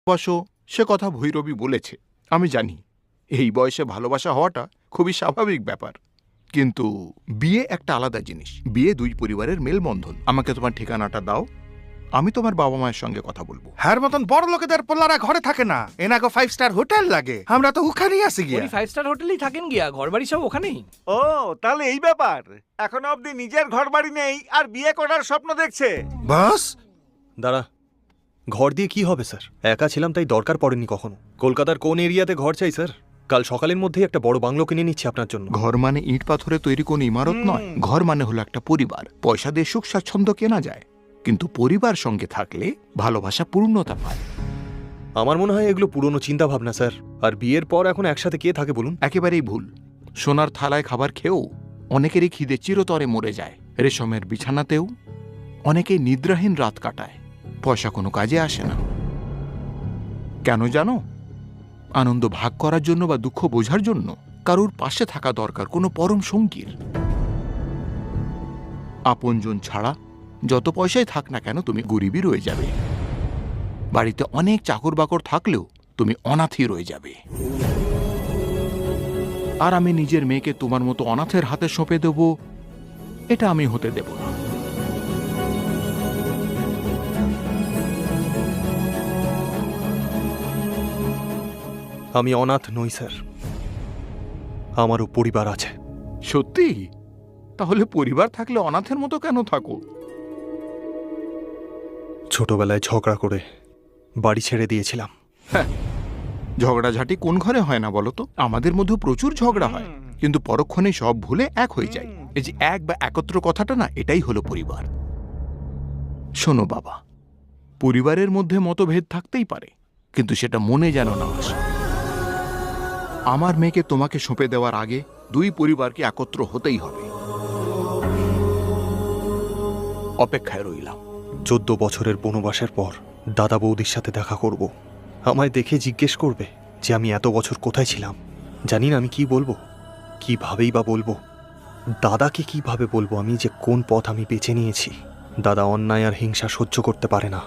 ভালোবাসো সে কথা ভৈরবী বলেছে, আমি জানি এই বয়সে ভালোবাসা হওয়াটা খুবই স্বাভাবিক ব্যাপার। কিন্তু বিয়ে একটা আলাদা জিনিস। বিয়ে দুই পরিবারের মেলবন্ধন। আমাকে তোমার ঠিকানাটা দাও, আমি তোমার বাবা মায়ের সঙ্গে কথা বলবো। হ্যার মতন বড় লোকেদের পোলারা ঘরে থাকে না, এনাকে 5 স্টার হোটেল লাগে। আমরা তো ওখানেই আসি গিয়া। উনি 5 স্টার হোটেলেই থাকেন গিয়া, ঘরবাড়ি সব ওখানেই। ও তাহলে এই ব্যাপার, এখনো অবধি নিজের ঘর বাড়ি নেই আর বিয়ে করার স্বপ্ন দেখছে। বাস দাঁড়া, ঘর দিয়ে কি হবে স্যার? একা ছিলাম তাই দরকার পড়েনি কখনো। কলকাতার কোন এরিয়াতে ঘর চাই স্যার? কাল সকালের মধ্যেই একটা বড় বাংলো কিনে নিচ্ছি আপনার জন্য। ঘর মানে ইট পাথরে তৈরি কোন ইমারত নয়। ঘর মানে হলো একটা পরিবার। পয়সা দিয়ে সুখ স্বাচ্ছন্দ্য কেনা যায়, কিন্তু পরিবার সঙ্গে থাকলে ভালোবাসা পূর্ণতা পায়। আমার মনে হয় এগুলো পুরনো চিন্তা ভাবনা স্যার। আর বিয়ের পর এখন একসাথে কে থাকে বলুন? একেবারেই ভুল। সোনার থালায় খাবার খেয়েও অনেকেরই খিদে চিরতরে মরে যায়। রেশমের বিছানাতেও অনেকে নিদ্রাহীন রাত কাটায়। পয়সা কোনো কাজে আসে না। কেন জানো? আনন্দ ভাগ করার জন্য বা দুঃখ বোঝার জন্য কারুর পাশে থাকা দরকার, কোনো পরম সঙ্গীর। আপনজন ছাড়া যত পয়সাই থাক না কেন তুমি গরিবই রয়ে যাবে। বাড়িতে অনেক চাকর বাকর থাকলেও তুমি অনাথই রয়ে যাবে। আর আমি নিজের মেয়েকে তোমার মতো অনাথের হাতে সঁপে দেব, এটা আমি হতে দেব না। আমি অনাথ নই স্যার, আমারও পরিবার আছে। সত্যি? তাহলে পরিবার থাকলে অনাথের মতো কেন থাকো? ছোটবেলায় ঝগড়া করে বাড়ি ছেড়ে দিয়েছিলাম। ঝগড়াঝাটি কোন ঘরে হয় না বলো তো? আমাদের মধ্যে প্রচুর ঝগড়া হয়, কিন্তু পরক্ষণেই সব ভুলে এক হয়ে যায়। এই যে এক বা একত্র কথাটা না, এটাই হলো পরিবার। শোনো বাবা, পরিবারের মধ্যে মতভেদ থাকতেই পারে, কিন্তু সেটা মনে যেন না আসে। আমার মেয়েকে তোমাকে সঁপে দেওয়ার আগে দুই পরিবারকে একত্র হতেই হবে। অপেক্ষায় রইলাম। 14 বছরের বনবাসের পর দাদা বৌদির সাথে দেখা করব। আমায় দেখে জিজ্ঞেস করবে যে আমি এত বছর কোথায় ছিলাম। জানি না আমি কি বলবো, কিভাবেই বা বলবো। দাদাকে কিভাবে বলবো আমি যে কোন পথ আমি বেছে নিয়েছি। দাদা অন্যায় আর হিংসা সহ্য করতে পারে না।